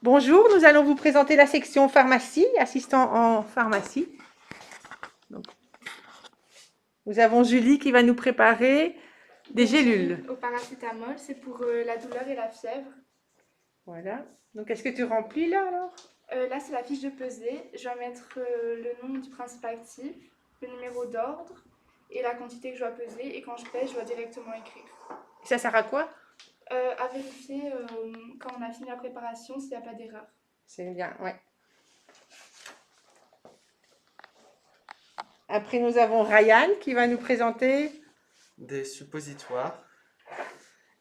Bonjour, nous allons vous présenter la section pharmacie, assistant en pharmacie. Donc, nous avons Julie qui va nous préparer des gélules. Au paracétamol, c'est pour la douleur et la fièvre. Voilà. Donc, est-ce que tu remplis là alors? Là, c'est la fiche de pesée. Je vais mettre le nom du principe actif, le numéro d'ordre et la quantité que je dois peser. Et quand je pèse, je dois directement écrire. Ça sert à quoi? À vérifier quand on a fini la préparation s'il n'y a pas d'erreur. C'est bien, ouais. Après, nous avons Ryan qui va nous présenter des suppositoires.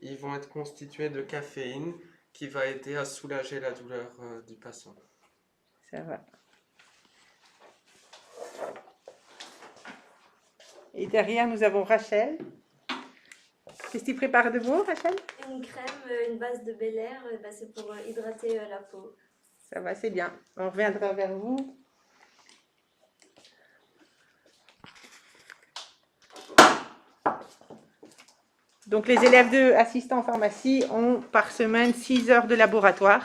Ils vont être constitués de caféine qui va aider à soulager la douleur du patient. Ça va. Et derrière, nous avons Rachel. Qu'est-ce que tu prépares de beau, Rachel? Une crème, une base de Bel Air, c'est pour hydrater la peau. Ça va, c'est bien. On reviendra vers vous. Donc, les élèves de assistants en pharmacie ont par semaine 6 heures de laboratoire.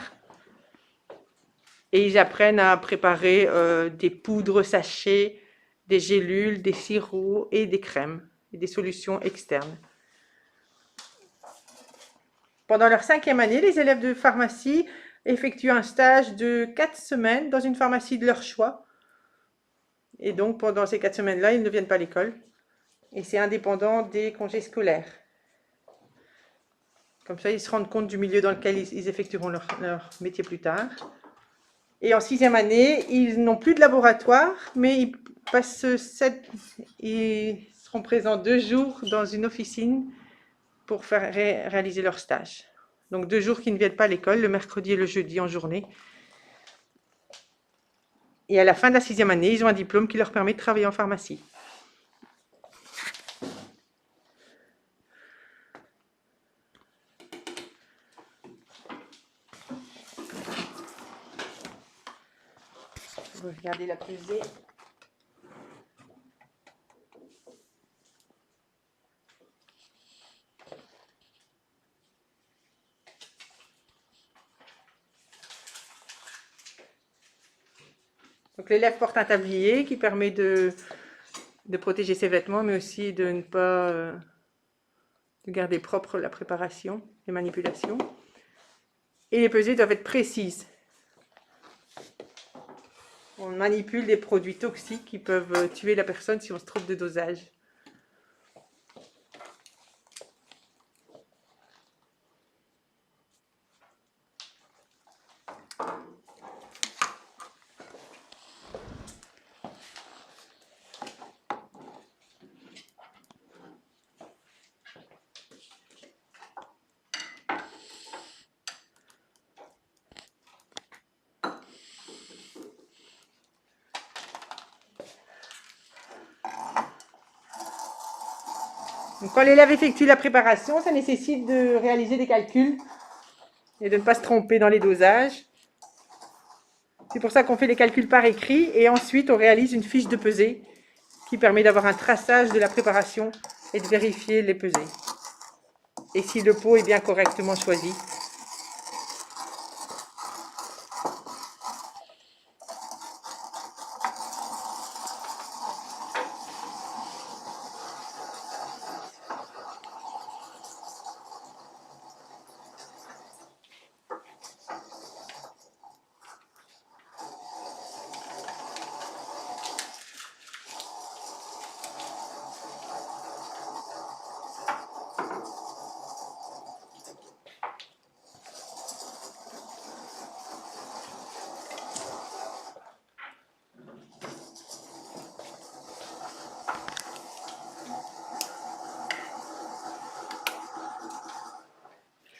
Et ils apprennent à préparer des poudres sachets, des gélules, des sirops et des crèmes et des solutions externes. Pendant leur 5e année, les élèves de pharmacie effectuent un stage de 4 semaines dans une pharmacie de leur choix. Et donc, pendant ces 4 semaines-là, ils ne viennent pas à l'école. Et c'est indépendant des congés scolaires. Comme ça, ils se rendent compte du milieu dans lequel ils effectueront leur métier plus tard. Et en 6e année, ils n'ont plus de laboratoire, mais ils seront présents 2 jours dans une officine pour réaliser leur stage. Donc 2 jours qui ne viennent pas à l'école, le mercredi et le jeudi en journée. Et à la fin de la 6e année, ils ont un diplôme qui leur permet de travailler en pharmacie. Vous regardez la pesée. Donc l'élève porte un tablier qui permet de protéger ses vêtements, mais aussi de ne pas de garder propre la préparation, les manipulations. Et les pesées doivent être précises. On manipule des produits toxiques qui peuvent tuer la personne si on se trompe de dosage. Donc, quand l'élève effectue la préparation, ça nécessite de réaliser des calculs et de ne pas se tromper dans les dosages. C'est pour ça qu'on fait les calculs par écrit et ensuite on réalise une fiche de pesée qui permet d'avoir un traçage de la préparation et de vérifier les pesées. Et si le pot est bien correctement choisi.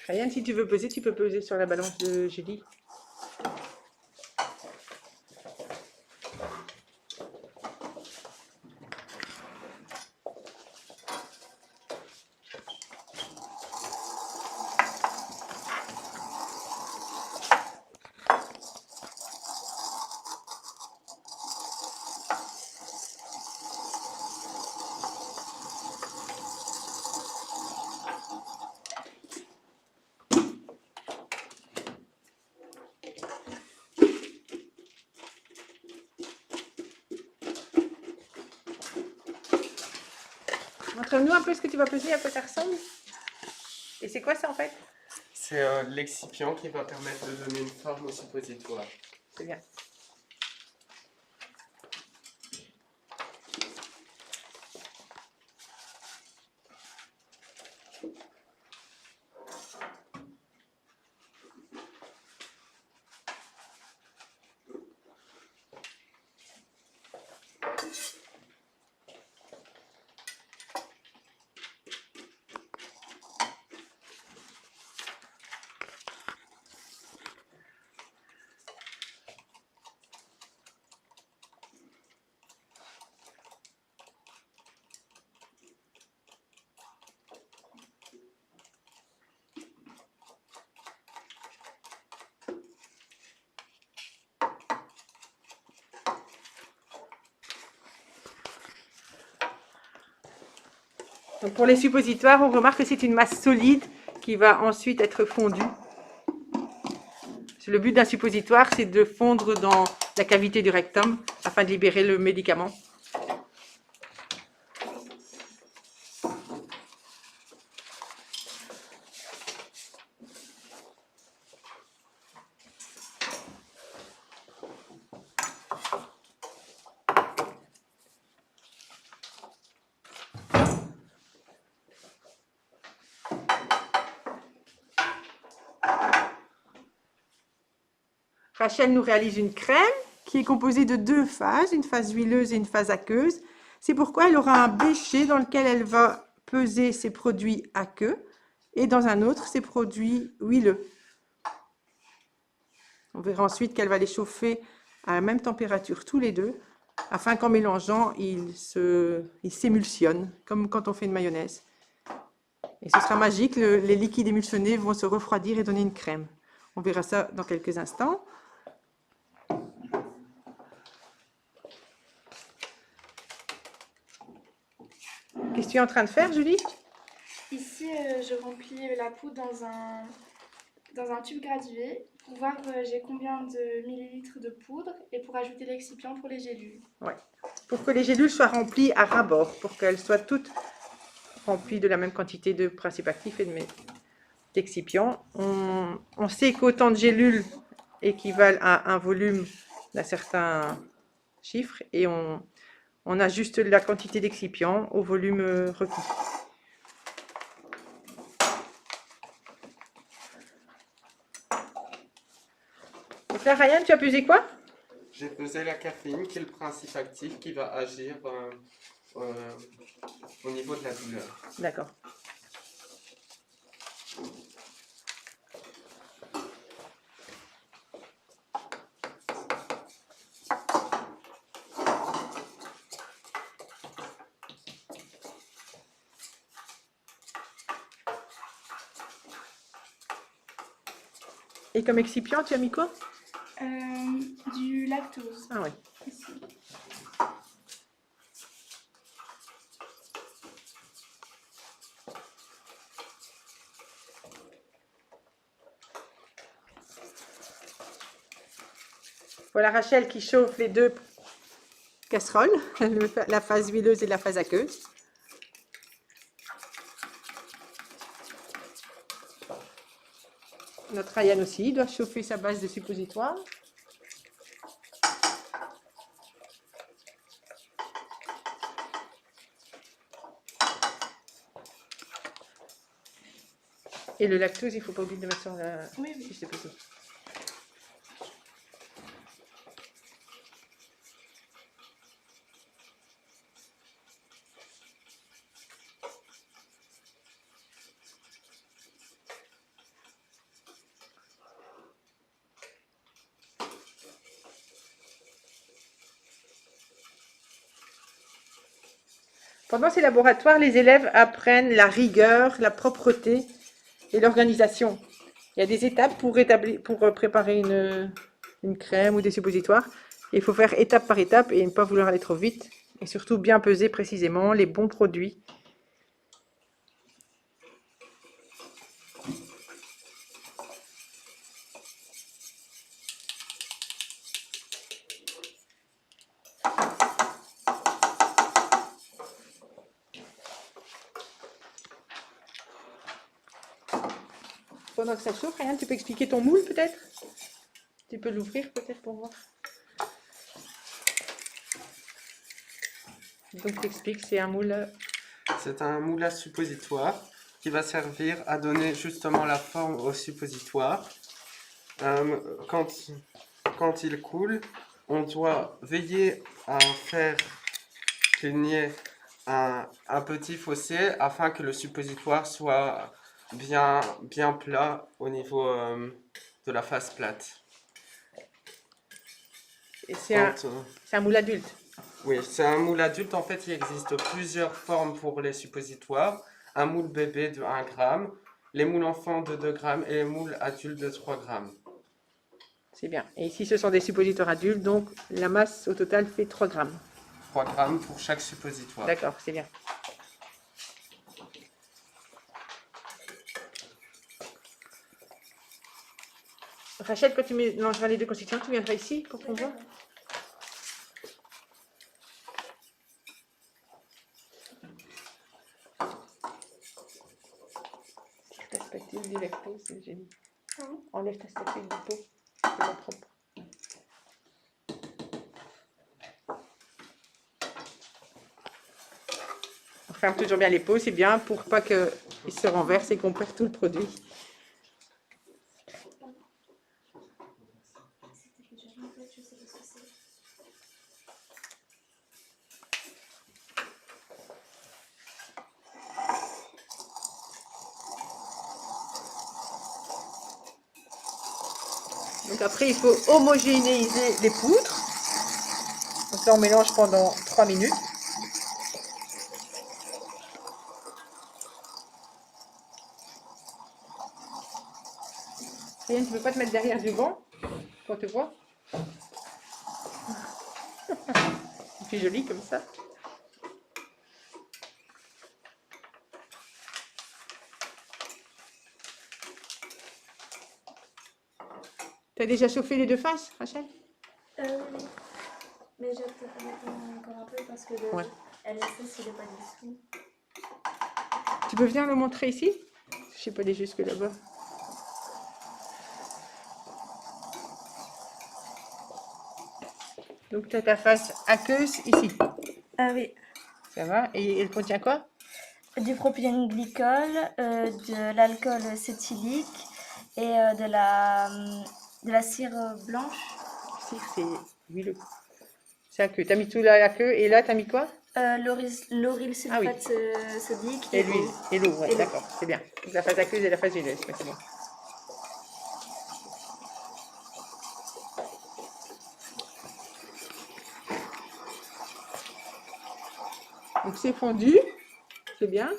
Ryan, si tu veux peser, tu peux peser sur la balance de Julie. Montre-nous un peu ce que tu vas peser, à quoi ça ressemble. Et c'est quoi ça en fait? C'est l'excipient qui va permettre de donner une forme au suppositoire. C'est bien. Donc pour les suppositoires, on remarque que c'est une masse solide qui va ensuite être fondue. Le but d'un suppositoire, c'est de fondre dans la cavité du rectum afin de libérer le médicament. Rachel nous réalise une crème qui est composée de 2 phases, une phase huileuse et une phase aqueuse. C'est pourquoi elle aura un bécher dans lequel elle va peser ses produits aqueux et dans un autre ses produits huileux. On verra ensuite qu'elle va les chauffer à la même température tous les deux afin qu'en mélangeant, ils s'émulsionnent comme quand on fait une mayonnaise. Et ce sera magique, les liquides émulsionnés vont se refroidir et donner une crème. On verra ça dans quelques instants. Qu'est-ce que tu es en train de faire, Julie? Ici, je remplis la poudre dans un tube gradué pour voir j'ai combien de millilitres de poudre et pour ajouter l'excipient pour les gélules. Ouais. Pour que les gélules soient remplies à ras-bord, pour qu'elles soient toutes remplies de la même quantité de principes actifs et d'excipients. On sait qu'autant de gélules équivalent à un volume d'un certain chiffre et on ajuste la quantité d'excipients au volume requis. Donc là, Ryan, tu as pesé quoi? J'ai pesé la caféine, qui est le principe actif qui va agir au niveau de la douleur. D'accord. Et comme excipient, tu as mis quoi? Du lactose. Ah oui. Ici. Voilà Rachel qui chauffe les 2 casseroles, la phase huileuse et la phase aqueuse. Notre Ryan aussi doit chauffer sa base de suppositoire. Et le lactose, il ne faut pas oublier de le mettre sur la fiche de pesée. Pendant ces laboratoires, les élèves apprennent la rigueur, la propreté et l'organisation. Il y a des étapes pour préparer une crème ou des suppositoires. Il faut faire étape par étape et ne pas vouloir aller trop vite. Et surtout bien peser précisément les bons produits. pendant que ça chauffe, Ryan, tu peux expliquer ton moule peut-être? Tu peux l'ouvrir peut-être pour voir. Donc t'expliques, c'est un moule. C'est un moule à suppositoire qui va servir à donner justement la forme au suppositoire. Quand il coule, on doit veiller à faire qu'il n'y ait un petit fossé afin que le suppositoire soit bien plat au niveau de la face plate. Et c'est Quand, un moule adulte. oui, c'est un moule adulte. En fait, il existe plusieurs formes pour les suppositoires. Un moule bébé de 1 gramme, les moules enfants de 2 grammes et les moules adultes de 3 grammes. C'est bien. Et ici, ce sont des suppositoires adultes, donc la masse au total fait 3 grammes. 3 grammes pour chaque suppositoire. D'accord, c'est bien. Rachel, quand tu mélangeras les deux constituants, tu viendras ici pour qu'on voit. Tire ta spatule du lactose, c'est génial. Enlève ta spatule du pot, c'est pas propre. On ferme toujours bien les pots, c'est bien pour pas qu'ils se renversent et qu'on perd tout le produit. Donc après, il faut homogénéiser les poudres. Donc là, on mélange pendant 3 minutes. Rien, tu ne peux pas te mettre derrière du vent quand on te voit. C'est plus joli comme ça. Tu as déjà chauffé les deux faces, Rachel? Oui. Mais j'attends encore un peu parce que le Ouais. LSS il n'est pas dessous. Tu peux venir le montrer ici? Je sais pas aller jusque là-bas. Donc tu as ta face aqueuse ici. Ah oui, Ça va? Et elle contient quoi? du propylène glycol, de l'alcool cétylique et de la cire blanche. Si, c'est huileux. C'est aqueux. Tu as mis tout là à queue et là tu as mis quoi? Lauryl Ah oui. sulfate sodique Et l'huile. Et l'eau, ouais, Et l'eau. d'accord, c'est bien. Donc la phase aqueuse et la phase huileuse, ouais, c'est bon. Donc c'est fondu, c'est bien.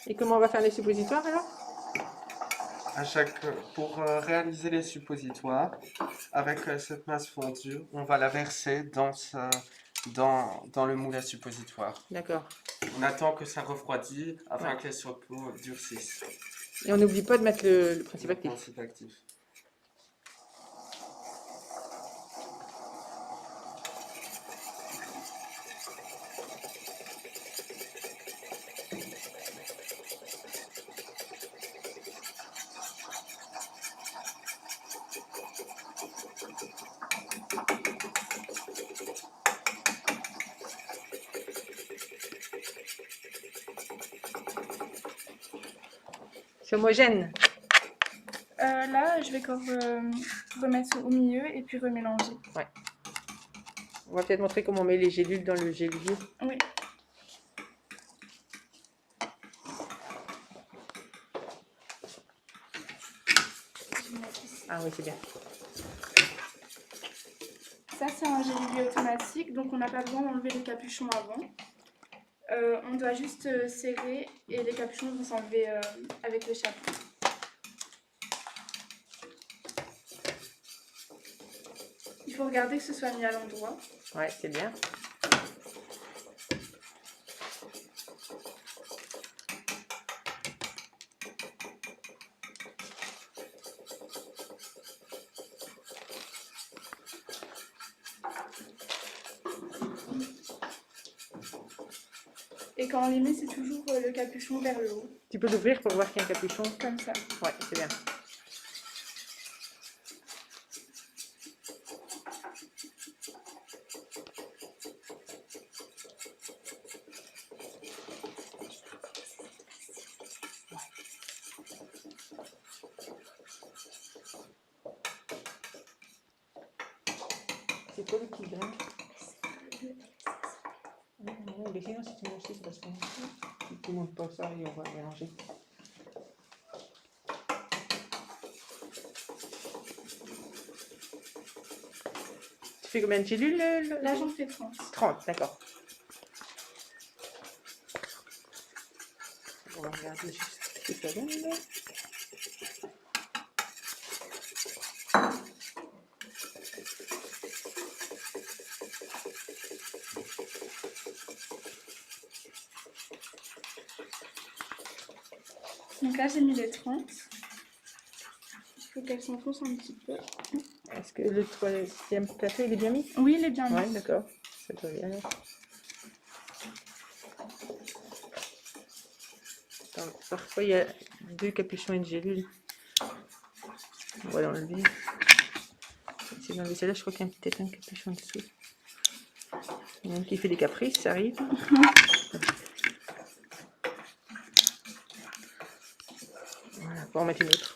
Et comment on va faire les suppositoires alors? Pour réaliser les suppositoires, avec cette masse fondue, on va la verser dans le moule à suppositoire. D'accord. On attend que ça refroidisse afin Ouais. que les surplots durcissent. Et on n'oublie pas de mettre le principe Le actif. principe actif. C'est homogène. Là, je vais encore remettre au milieu et puis remélanger. On va peut-être montrer comment on met les gélules dans le géluvier. Oui. Ah oui, c'est bien. Ça, c'est un géluvier automatique, donc on n'a pas besoin d'enlever les capuchons avant. On doit juste serrer et les capuchons vont s'enlever avec le chapeau. Il faut regarder que ce soit mis à l'endroit. Ouais, c'est bien. Et quand on les met, c'est toujours le capuchon vers le haut, Tu peux l'ouvrir pour voir qu'il y a un capuchon. comme ça. Ouais, c'est bien. C'est quoi le petit grain? Non, mais sinon, si tu mélanges, c'est parce que si tu ne montes pas ça et on va mélanger. Tu fais combien de gélules Là, j'en fais 30. 30, d'accord. On va regarder juste ce que ça donne. Là. Donc là, j'ai mis les 30. Il faut qu'elles s'enfoncent un petit peu. Est-ce que le troisième plateau, il est bien mis? Oui, il est bien mis. Oui, d'accord. Ça doit bien. Attends, parfois, il y a 2 capuchons et une gélule. On va l'enlever. C'est d'enlever celle-là, je crois qu'il y a peut-être un capuchon en dessous. Il y en a un qui fait des caprices, ça arrive. Voilà, on va en mettre une autre.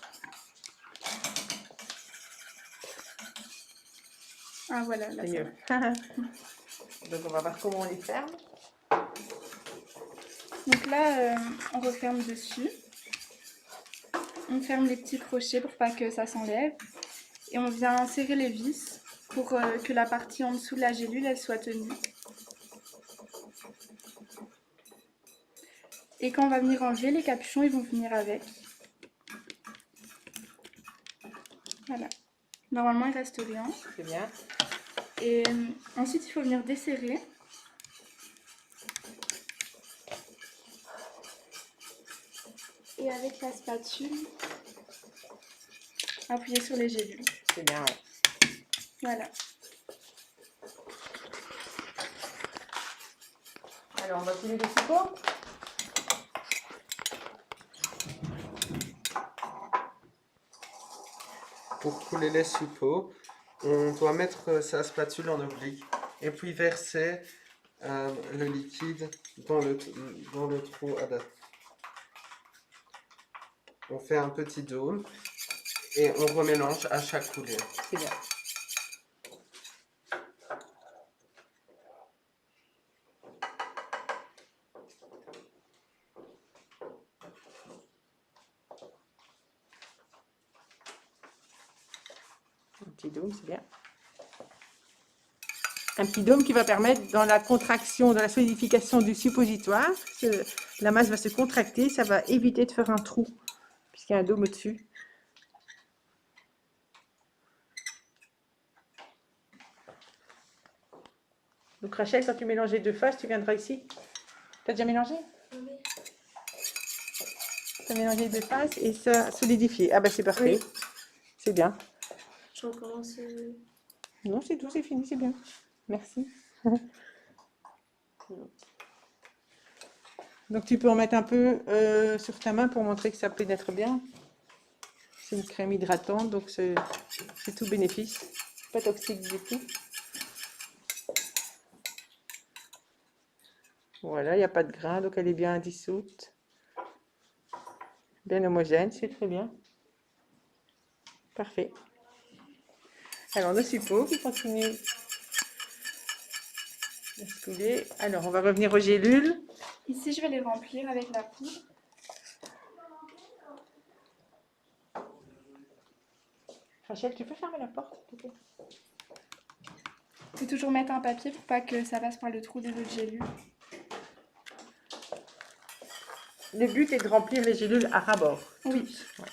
Ah voilà, là, C'est ça va. mieux. Donc on va voir comment on les ferme. Donc là, on referme dessus. On ferme les petits crochets pour pas que ça s'enlève. Et on vient serrer les vis pour que la partie en dessous de la gélule, elle soit tenue. Et quand on va venir enlever, les capuchons, ils vont venir avec. Voilà. Normalement, il reste rien. C'est bien. Et ensuite, il faut venir desserrer. Et avec la spatule, appuyer sur les gélules. C'est bien, ouais. Voilà. Alors on va couler le suppôt. Pour couler les suppôts, on doit mettre sa spatule en oblique et puis verser le liquide dans le trou adapté. On fait un petit dôme et on remélange à chaque coulée. C'est bien. Un petit dôme, c'est bien. Un petit dôme qui va permettre, dans la contraction, dans la solidification du suppositoire, la masse va se contracter, ça va éviter de faire un trou, puisqu'il y a un dôme au-dessus. Donc Rachel, quand tu mélanges les deux faces, tu viendras ici. Tu as déjà mélangé? Oui. Tu as mélangé les deux faces et ça solidifie. Ah ben c'est parfait. Oui. C'est bien. Je recommence. Non, c'est tout, c'est fini, c'est bien. Merci. Donc tu peux en mettre un peu sur ta main pour montrer que ça pénètre bien. C'est une crème hydratante, donc c'est tout bénéfice. Pas toxique du tout. Voilà, il n'y a pas de grain, donc elle est bien dissoute. Bien homogène, c'est très bien. Parfait. Alors, nos suppos qui continuent à se couler. Alors, on va revenir aux gélules. Ici, je vais les remplir avec la poudre. Rachel, tu peux fermer la porte, s'il te plaît? Il faut toujours mettre un papier pour pas que ça passe par le trou des autres gélules. Le but est de remplir les gélules à ras-bord. Oui. Ouais.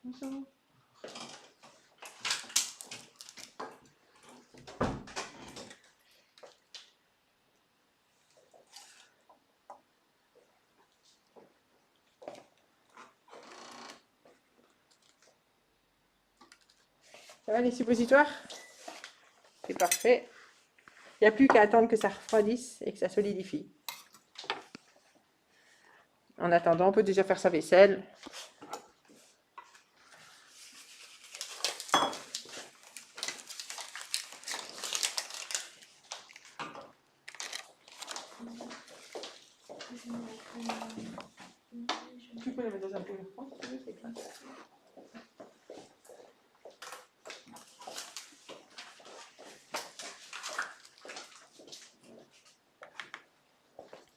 Bonjour. Ça va les suppositoires? C'est parfait. Il n'y a plus qu'à attendre que ça refroidisse et que ça solidifie. En attendant, on peut déjà faire sa vaisselle. Tu peux les mettre dans un pot de froid, si tu veux, c'est clair.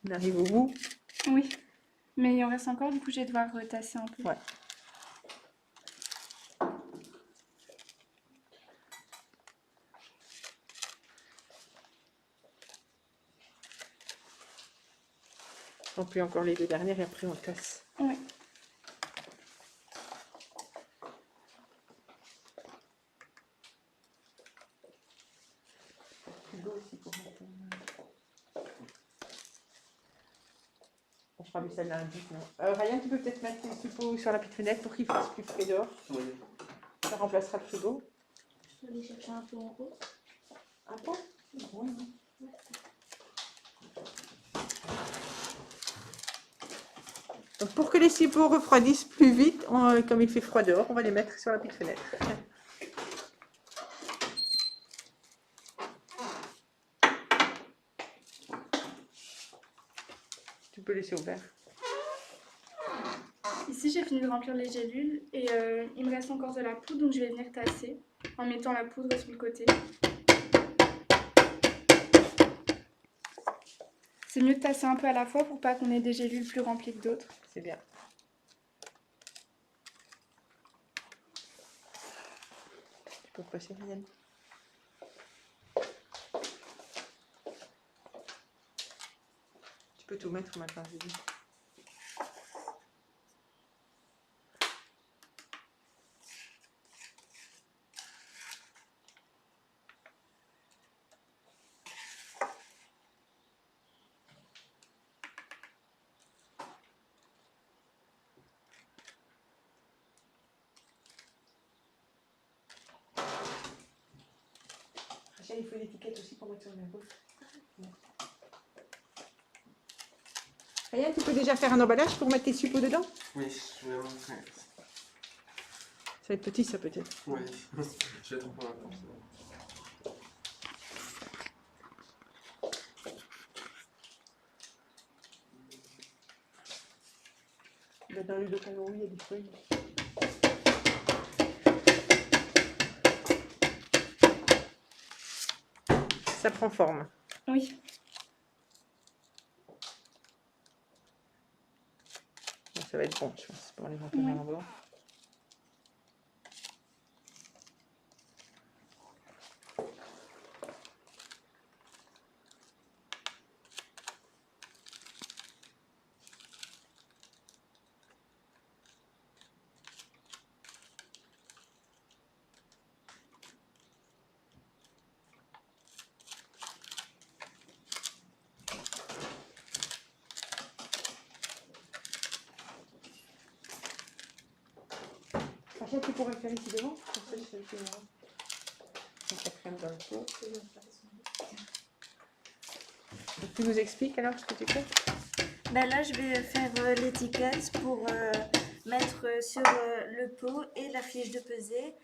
On arrive au bout. Oui. Mais il en reste encore, du coup, je vais devoir tasser un peu. Ouais. On plie encore les deux dernières et après on tasse. Oui. On fera vaisselle lundi, non. Ryan, tu peux peut-être mettre tes suppos sur la petite fenêtre pour qu'il fasse plus frais dehors. Oui. Ça remplacera le frigo. Je vais aller chercher un peu en haut. Un pot? Oui. Donc pour que les suppos refroidissent plus vite, comme il fait froid dehors, on va les mettre sur la petite fenêtre. Tu peux laisser ouvert. Ici, j'ai fini de remplir les gélules et il me reste encore de la poudre, donc je vais venir tasser en mettant la poudre sur le côté. C'est mieux de tasser un peu à la fois pour pas qu'on ait des gélules plus remplies que d'autres. C'est bien. Tu peux passer, Ryan. Tu peux tout mettre maintenant, j'ai dit. Rachel, il faut l'étiquette aussi pour mettre sur la gauche. Ryan, tu peux déjà faire un emballage pour mettre tes suppos dedans? Oui, je vais montrer. Ça va être petit, ça peut-être. Oui, je vais te prendre un peu. Dans le canot, il y a des feuilles. Ça prend forme. Oui. Donc, ça va être bon, je pense, pour les remplir en blanc. Rachel, tu pourrais le faire ici devant? Comme ça, je fais le film. Donc, la crème dans le pot. Donc, tu nous expliques alors ce que tu fais? Ben là, je vais faire l'étiquette pour mettre sur le pot et la fiche de pesée.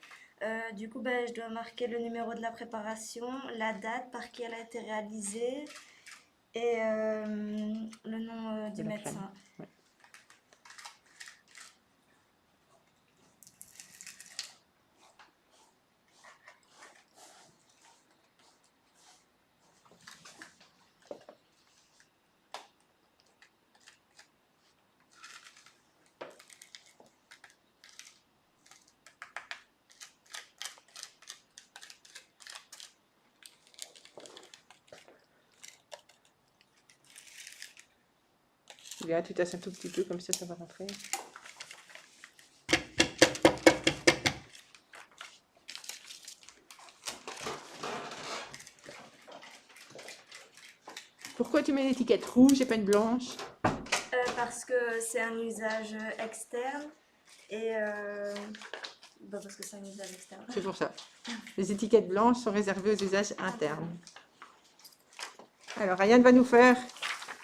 Du coup, ben, je dois marquer le numéro de la préparation, la date par qui elle a été réalisée et le nom du De la médecin. crème. Ouais. Bien, tu tasses un tout petit peu, comme ça va rentrer. Pourquoi tu mets l'étiquette rouge et pas une blanche? Parce que c'est un usage externe et parce que c'est un usage externe. C'est pour ça. Les étiquettes blanches sont réservées aux usages internes. Alors, Ryan va nous faire...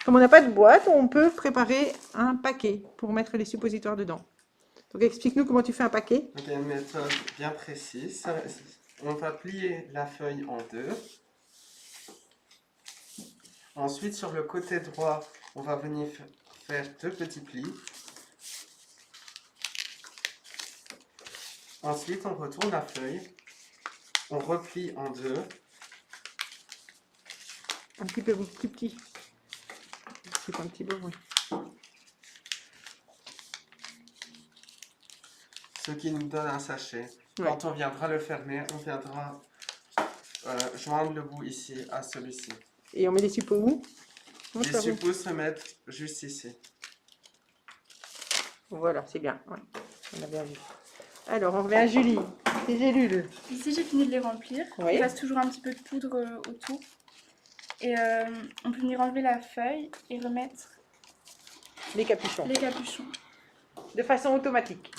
Comme on n'a pas de boîte, on peut préparer un paquet pour mettre les suppositoires dedans. Donc, explique-nous comment tu fais un paquet. Donc, il y a une méthode bien précise. On va plier la feuille en deux. Ensuite, sur le côté droit, on va venir faire deux petits plis. Ensuite, on retourne la feuille. On replie en deux. Un petit peu plus petit. C'est un petit peu, oui. Ce qui nous donne un sachet. Ouais. Quand on viendra le fermer, on viendra joindre le bout ici à celui-ci. Et on met les suppos où? Les suppos se mettent juste ici. Voilà, c'est bien. Ouais. On a bien vu. Alors, on revient à Julie. Les gélules. Ici, j'ai fini de les remplir. Oui. Il reste toujours un petit peu de poudre autour. Et on peut venir enlever la feuille et remettre Les capuchons. les capuchons. De façon automatique.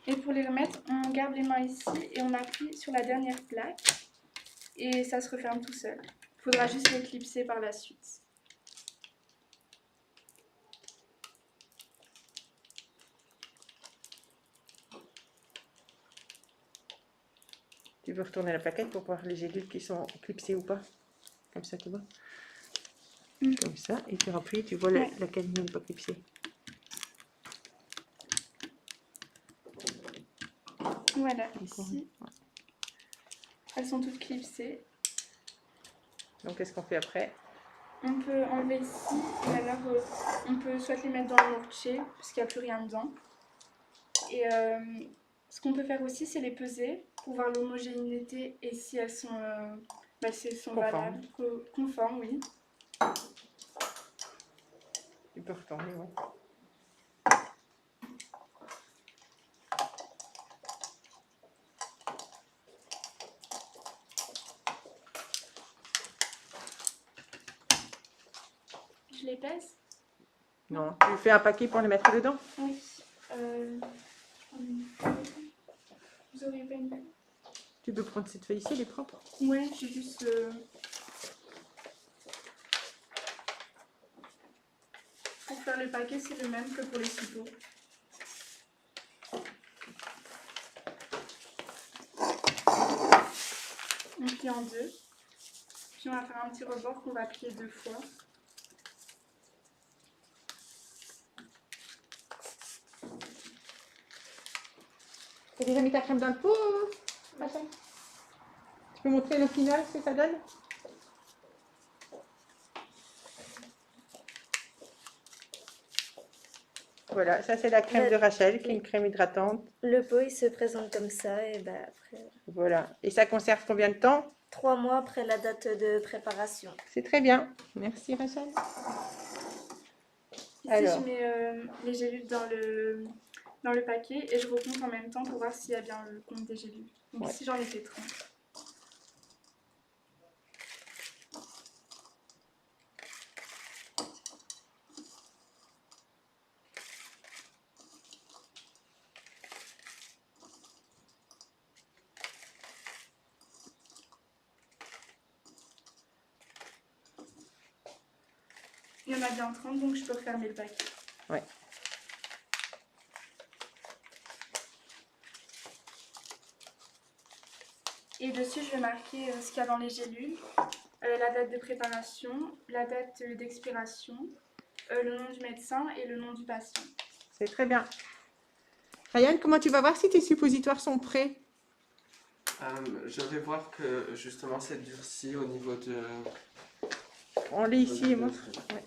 Et pour les remettre, on garde les mains ici et on appuie sur la dernière plaque. Et ça se referme tout seul. Il faudra juste les clipser par la suite. Tu veux retourner la plaquette pour voir les gélules qui sont clipsées ou pas. Comme ça, tu vois. Comme ça. Et tu appuies, tu vois Ouais. laquelle n'est pas clipsée. Voilà, ici, elles sont toutes clipsées. Donc, qu'est-ce qu'on fait après? On peut enlever ici, et alors on peut soit les mettre dans le mortier, parce qu'il n'y a plus rien dedans. Et ce qu'on peut faire aussi, c'est les peser, pour voir l'homogénéité et si elles sont, si elles sont Conformes. valables, conformes, oui. Tu peux retourner, oui. Je les pèse? Non, tu fais un paquet pour les mettre dedans. Oui. Vous auriez pas une... Tu peux prendre cette feuille ici, elle est propre. Ouais, j'ai juste... Pour faire le paquet, c'est le même que pour les suppos. On plie en deux. Puis on va faire un petit rebord qu'on va plier 2 fois. Tu as déjà mis ta crème dans le pot, Rachel? Tu peux montrer le final, ce que ça donne? Voilà, ça c'est la crème de Rachel, qui est une crème hydratante. Le pot, il se présente comme ça et ben après, Voilà. Et ça conserve combien de temps? 3 mois après la date de préparation. C'est très bien. Merci Rachel. Ici, Alors. je mets les gélules dans le paquet et je recompte en même temps pour voir s'il y a bien le compte des gélules. Donc Ouais. ici, j'en ai fait 30. Il y en a bien 30, donc je peux refermer le paquet. Ouais. Et dessus, je vais marquer ce qu'il y a dans les gélules, la date de préparation, la date d'expiration, le nom du médecin et le nom du patient. C'est très bien. Ryan, comment tu vas voir si tes suppositoires sont prêts? Je vais voir que justement c'est durci au niveau de... On lit ici et moi. Ouais.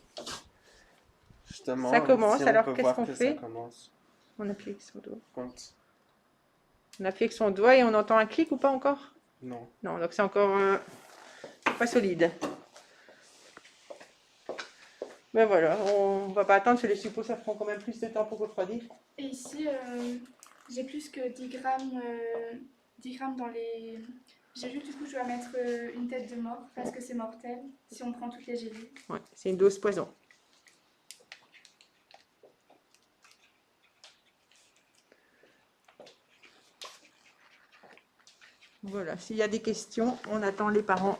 Justement, Ça commence, si on alors peut qu'est-ce voir qu'on que fait? ça commence. On appuie avec son doigt. Compte. On appuie avec son doigt et on entend un clic ou pas encore? Non. Non, donc c'est encore pas solide. Mais voilà, on va pas attendre, parce que les suppos ça prend quand même plus de temps pour refroidir. Et ici, j'ai plus que 10 grammes dans J'ai vu que du coup je dois mettre une tête de mort parce que c'est mortel si on prend toutes les gélules. Ouais, c'est une dose poison. Voilà, s'il y a des questions, on attend les parents.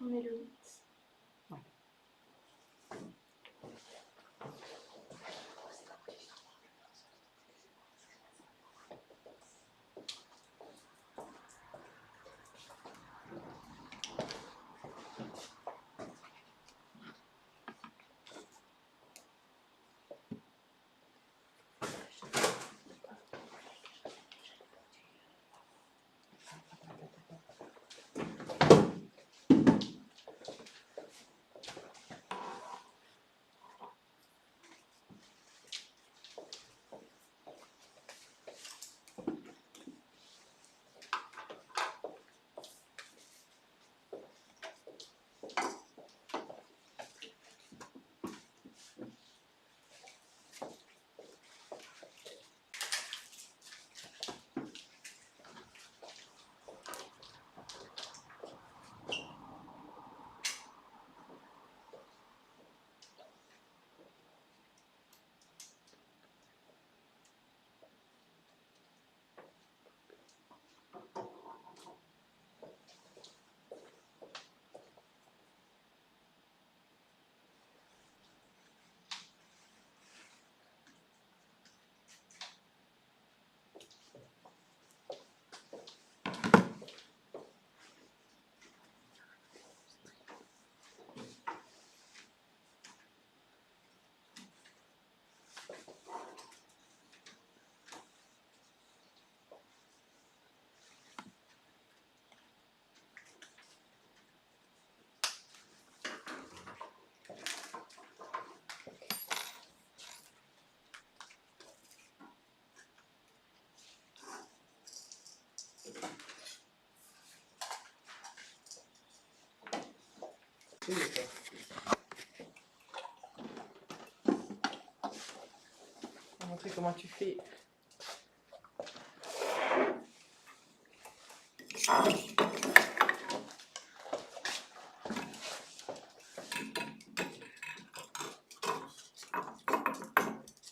On met le 8. Je vais montrer comment tu fais.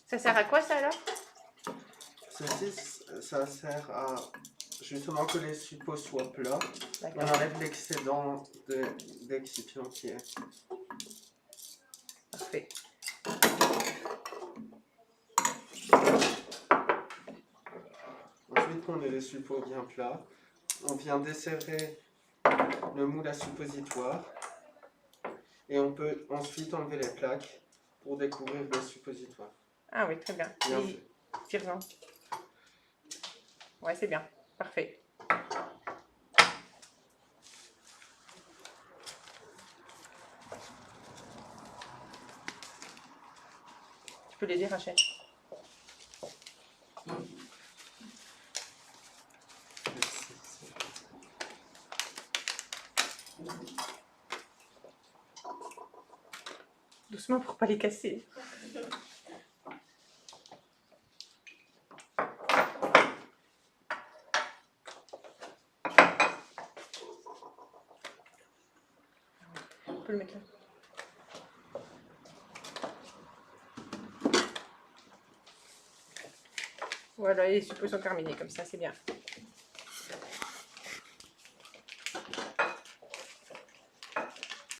Ça sert à quoi ça alors? Ceci, ça sert à justement que les suppos soient plats. On D'accord. enlève l'excédent d'excipient qui est. Parfait. Ensuite qu'on ait les suppos bien plats, on vient desserrer le moule à suppositoire et on peut ensuite enlever les plaques pour découvrir le suppositoire. Ah oui, très bien. Bien Et tire-en. Ouais, c'est bien. Parfait. Tu peux l'aider, Rachel? Doucement pour pas les casser. On peut le mettre là. Voilà, les suppos sont terminés comme ça, c'est bien.